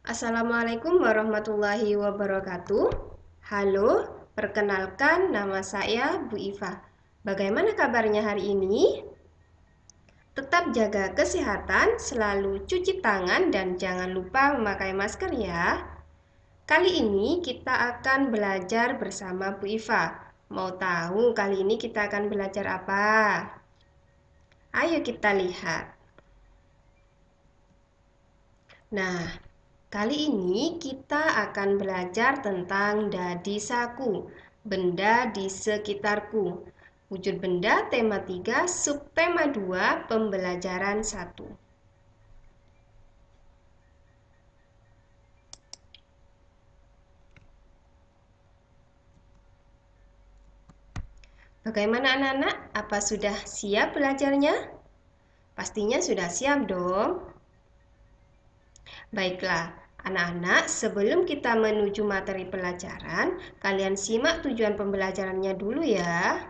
Assalamualaikum warahmatullahi wabarakatuh. Halo, perkenalkan nama saya Bu Iva. Bagaimana kabarnya hari ini? Tetap jaga kesehatan, selalu cuci tangan dan jangan lupa memakai masker ya. Kali ini kita akan belajar bersama Bu Iva. Mau tahu kali ini kita akan belajar apa? Ayo kita lihat. Nah, kali ini kita akan belajar tentang dadi saku, benda di sekitarku. Wujud benda tema 3, subtema 2, pembelajaran 1. Bagaimana anak-anak? Apa sudah siap belajarnya? Pastinya sudah siap dong. Baiklah, anak-anak, sebelum kita menuju materi pelajaran, kalian simak tujuan pembelajarannya dulu ya.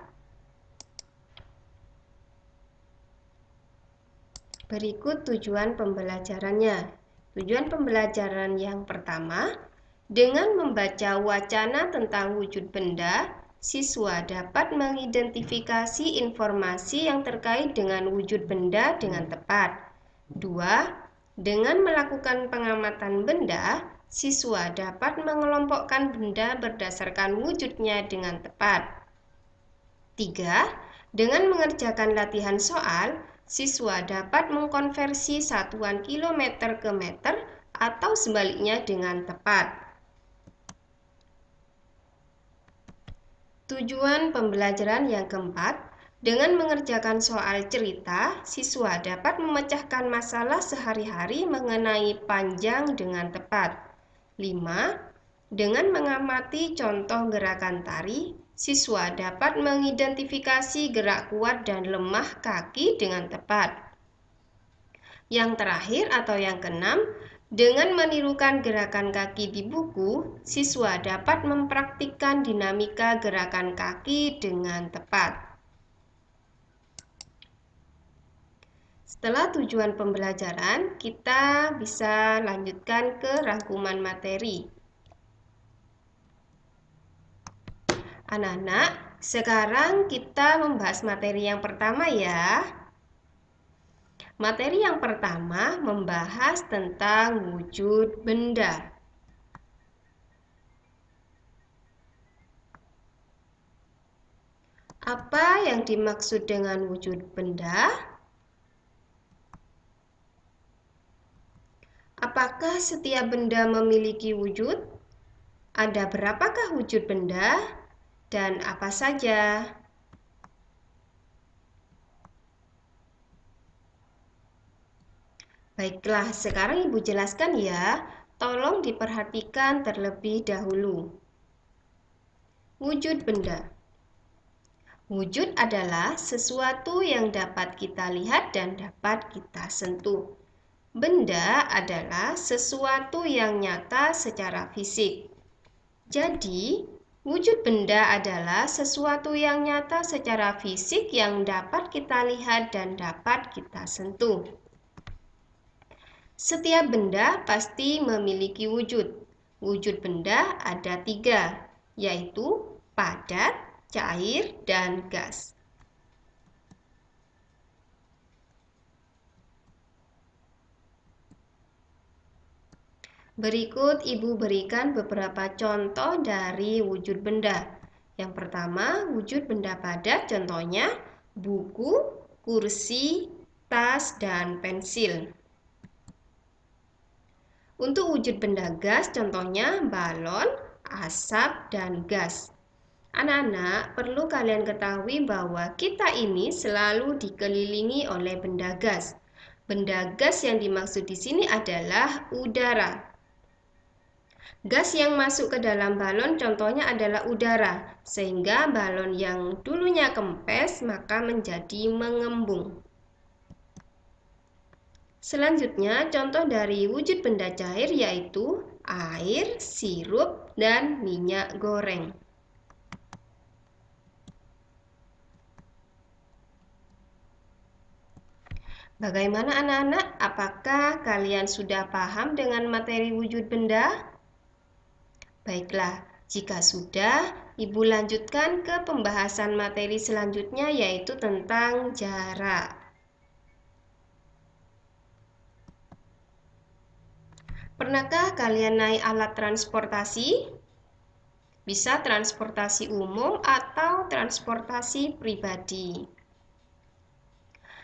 Berikut tujuan pembelajarannya. Tujuan pembelajaran yang pertama, dengan membaca wacana tentang wujud benda, siswa dapat mengidentifikasi informasi yang terkait dengan wujud benda dengan tepat. 2. Dengan melakukan pengamatan benda, siswa dapat mengelompokkan benda berdasarkan wujudnya dengan tepat. 3. Dengan mengerjakan latihan soal, siswa dapat mengkonversi satuan kilometer ke meter atau sebaliknya dengan tepat. Tujuan pembelajaran yang keempat, dengan mengerjakan soal cerita, siswa dapat memecahkan masalah sehari-hari mengenai panjang dengan tepat. 5. Dengan mengamati contoh gerakan tari, siswa dapat mengidentifikasi gerak kuat dan lemah kaki dengan tepat. Yang terakhir atau yang keenam, dengan menirukan gerakan kaki di buku, siswa dapat mempraktikkan dinamika gerakan kaki dengan tepat. Setelah tujuan pembelajaran, kita bisa lanjutkan ke rangkuman materi. Anak-anak, sekarang kita membahas materi yang pertama ya. Materi yang pertama membahas tentang wujud benda. Apa yang dimaksud dengan wujud benda? Apakah setiap benda memiliki wujud? Ada berapakah wujud benda? Dan apa saja? Baiklah, sekarang Ibu jelaskan ya. Tolong diperhatikan terlebih dahulu. Wujud benda. Wujud adalah sesuatu yang dapat kita lihat dan dapat kita sentuh. Benda adalah sesuatu yang nyata secara fisik. Jadi, wujud benda adalah sesuatu yang nyata secara fisik yang dapat kita lihat dan dapat kita sentuh. Setiap benda pasti memiliki wujud. Wujud benda ada 3, yaitu padat, cair, dan gas. Berikut Ibu berikan beberapa contoh dari wujud benda. Yang pertama, wujud benda padat, contohnya buku, kursi, tas, dan pensil. Untuk wujud benda gas, contohnya balon, asap, dan gas. Anak-anak, perlu kalian ketahui bahwa kita ini selalu dikelilingi oleh benda gas. Benda gas yang dimaksud di sini adalah udara. Gas yang masuk ke dalam balon contohnya adalah udara, sehingga balon yang dulunya kempes maka menjadi mengembung. Selanjutnya, contoh dari wujud benda cair yaitu air, sirup, dan minyak goreng. Bagaimana anak-anak? Apakah kalian sudah paham dengan materi wujud benda? Baiklah, jika sudah, Ibu lanjutkan ke pembahasan materi selanjutnya, yaitu tentang jarak. Pernahkah kalian naik alat transportasi? Bisa transportasi umum atau transportasi pribadi.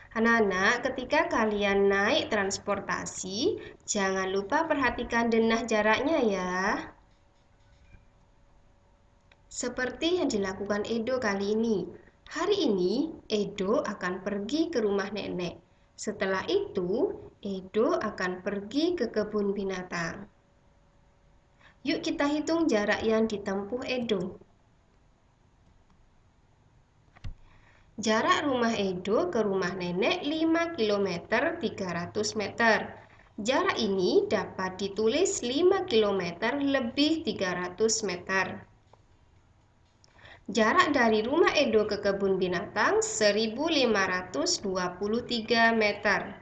Anak-anak, ketika kalian naik transportasi, jangan lupa perhatikan denah jaraknya ya. Seperti yang dilakukan Edo kali ini. Hari ini, Edo akan pergi ke rumah nenek. Setelah itu, Edo akan pergi ke kebun binatang. Yuk kita hitung jarak yang ditempuh Edo. Jarak rumah Edo ke rumah nenek 5 km 300 meter. Jarak ini dapat ditulis 5 km lebih 300 meter. Jarak dari rumah Edo ke kebun binatang 1523 meter.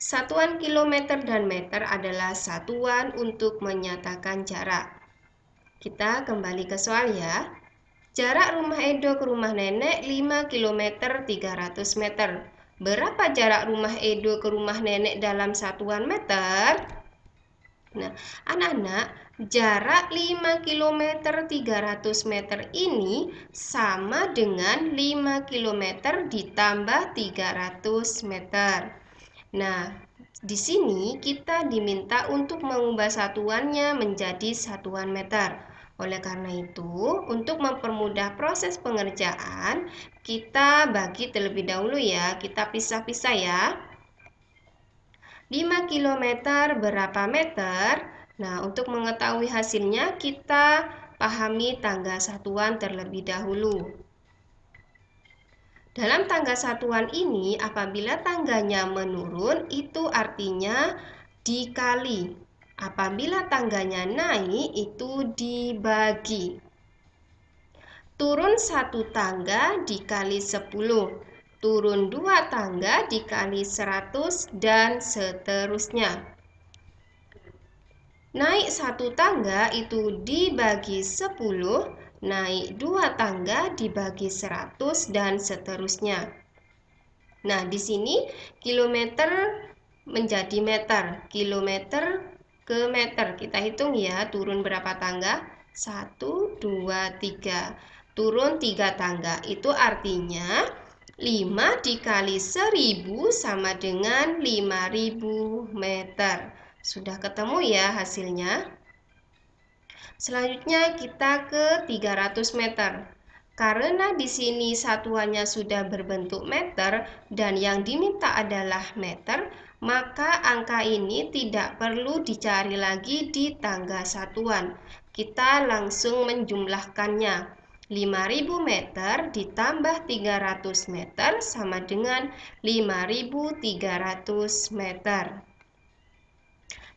Satuan kilometer dan meter adalah satuan untuk menyatakan jarak. Kita kembali ke soal ya. Jarak rumah Edo ke rumah nenek 5 km 300 meter. Berapa jarak rumah Edo ke rumah nenek dalam satuan meter? Nah, anak-anak, jarak 5 km 300 meter ini sama dengan 5 km ditambah 300 meter. Nah, di sini kita diminta untuk mengubah satuannya menjadi satuan meter. Oleh karena itu, untuk mempermudah proses pengerjaan, kita bagi terlebih dahulu ya, kita pisah-pisah ya. 5 km berapa meter? Nah, untuk mengetahui hasilnya, kita pahami tangga satuan terlebih dahulu. Dalam tangga satuan ini, apabila tangganya menurun, itu artinya dikali. Apabila tangganya naik, itu dibagi. Turun 1 tangga dikali 10. Turun 2 tangga dikali 100 dan seterusnya. Naik 1 tangga itu dibagi 10, naik 2 tangga dibagi 100 dan seterusnya. Nah, di sini kilometer menjadi meter, kilometer ke meter. Kita hitung ya, turun berapa tangga? 1, 2, 3. Turun 3 tangga, itu artinya 5 dikali 1000 sama dengan 5000 meter. Sudah ketemu ya hasilnya? Selanjutnya kita ke 300 meter. Karena di sini satuannya sudah berbentuk meter dan yang diminta adalah meter, maka angka ini tidak perlu dicari lagi di tangga satuan. Kita langsung menjumlahkannya. 5000 meter ditambah 300 meter sama dengan 5300 meter.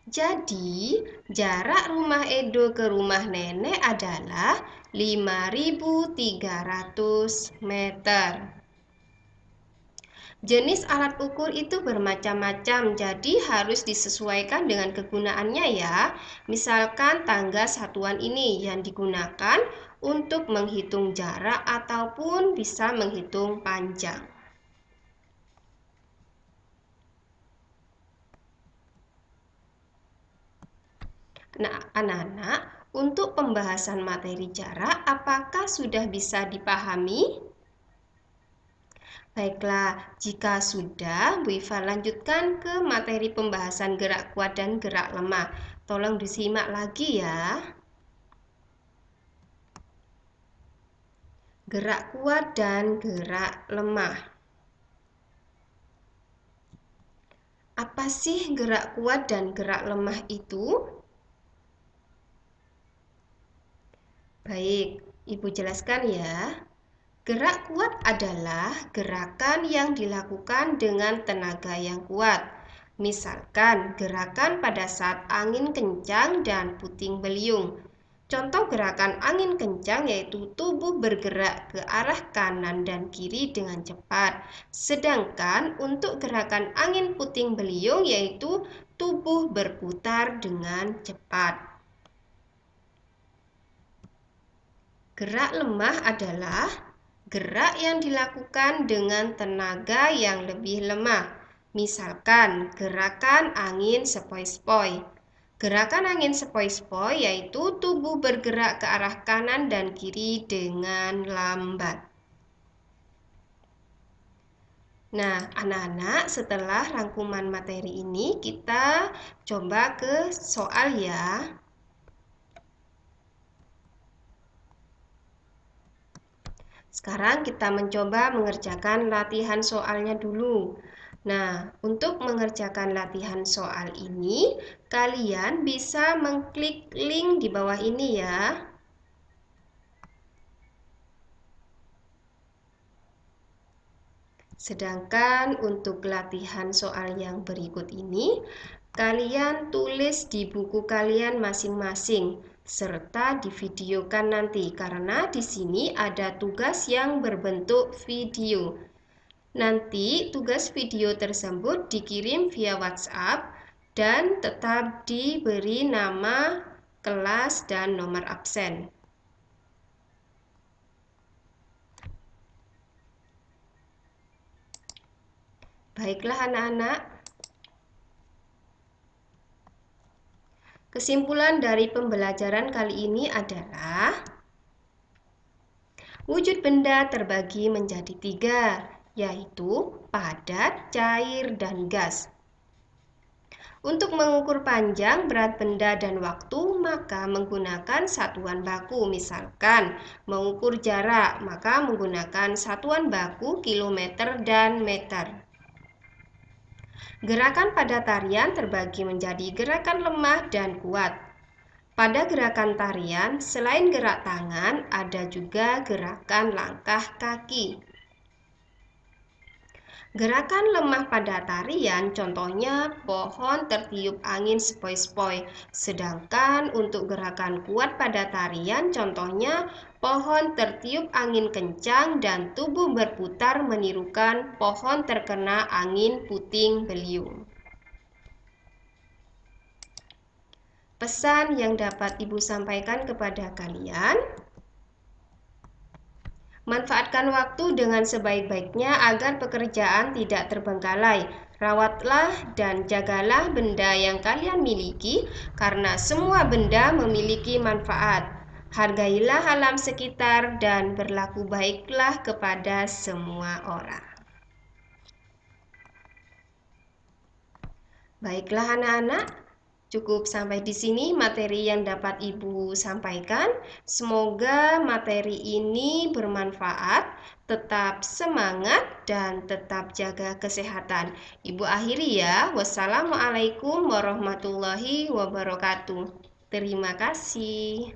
Jadi, jarak rumah Edo ke rumah nenek adalah 5300 meter. Jenis alat ukur itu bermacam-macam, jadi harus disesuaikan dengan kegunaannya ya. Misalkan tangga satuan ini yang digunakan untuk menghitung jarak ataupun bisa menghitung panjang. Nah, anak-anak, untuk pembahasan materi jarak, apakah sudah bisa dipahami? Baiklah, jika sudah, Bu Iva lanjutkan ke materi pembahasan gerak kuat dan gerak lemah. Tolong disimak lagi ya. Gerak kuat dan gerak lemah. Apa sih gerak kuat dan gerak lemah itu? Baik, Ibu jelaskan ya. Gerak kuat adalah gerakan yang dilakukan dengan tenaga yang kuat. Misalkan gerakan pada saat angin kencang dan puting beliung. Contoh gerakan angin kencang yaitu tubuh bergerak ke arah kanan dan kiri dengan cepat. Sedangkan untuk gerakan angin puting beliung yaitu tubuh berputar dengan cepat. Gerak lemah adalah gerak yang dilakukan dengan tenaga yang lebih lemah. Misalkan gerakan angin sepoi-sepoi. Gerakan angin sepoi-sepoi yaitu tubuh bergerak ke arah kanan dan kiri dengan lambat. Nah, anak-anak, setelah rangkuman materi ini, kita coba ke soal ya. Sekarang kita mencoba mengerjakan latihan soalnya dulu. Nah, untuk mengerjakan latihan soal ini, kalian bisa mengklik link di bawah ini ya. Sedangkan untuk latihan soal yang berikut ini, kalian tulis di buku kalian masing-masing serta divideokan nanti karena di sini ada tugas yang berbentuk video. Nanti tugas video tersebut dikirim via WhatsApp dan tetap diberi nama, kelas, dan nomor absen. Baiklah anak-anak, kesimpulan dari pembelajaran kali ini adalah wujud benda terbagi menjadi 3, yaitu padat, cair, dan gas. Untuk mengukur panjang, berat benda, dan waktu, maka menggunakan satuan baku. Misalkan, mengukur jarak, maka menggunakan satuan baku kilometer dan meter. Gerakan pada tarian terbagi menjadi gerakan lemah dan kuat. Pada gerakan tarian, selain gerak tangan, ada juga gerakan langkah kaki. Gerakan lemah pada tarian contohnya pohon tertiup angin sepoi-sepoi. Sedangkan untuk gerakan kuat pada tarian contohnya pohon tertiup angin kencang dan tubuh berputar menirukan pohon terkena angin puting beliung. Pesan yang dapat Ibu sampaikan kepada kalian, manfaatkan waktu dengan sebaik-baiknya agar pekerjaan tidak terbengkalai. Rawatlah dan jagalah benda yang kalian miliki karena semua benda memiliki manfaat. Hargailah alam sekitar dan berlaku baiklah kepada semua orang. Baiklah anak-anak, cukup sampai di sini materi yang dapat Ibu sampaikan. Semoga materi ini bermanfaat, tetap semangat, dan tetap jaga kesehatan. Ibu akhiri ya. Wassalamualaikum warahmatullahi wabarakatuh. Terima kasih.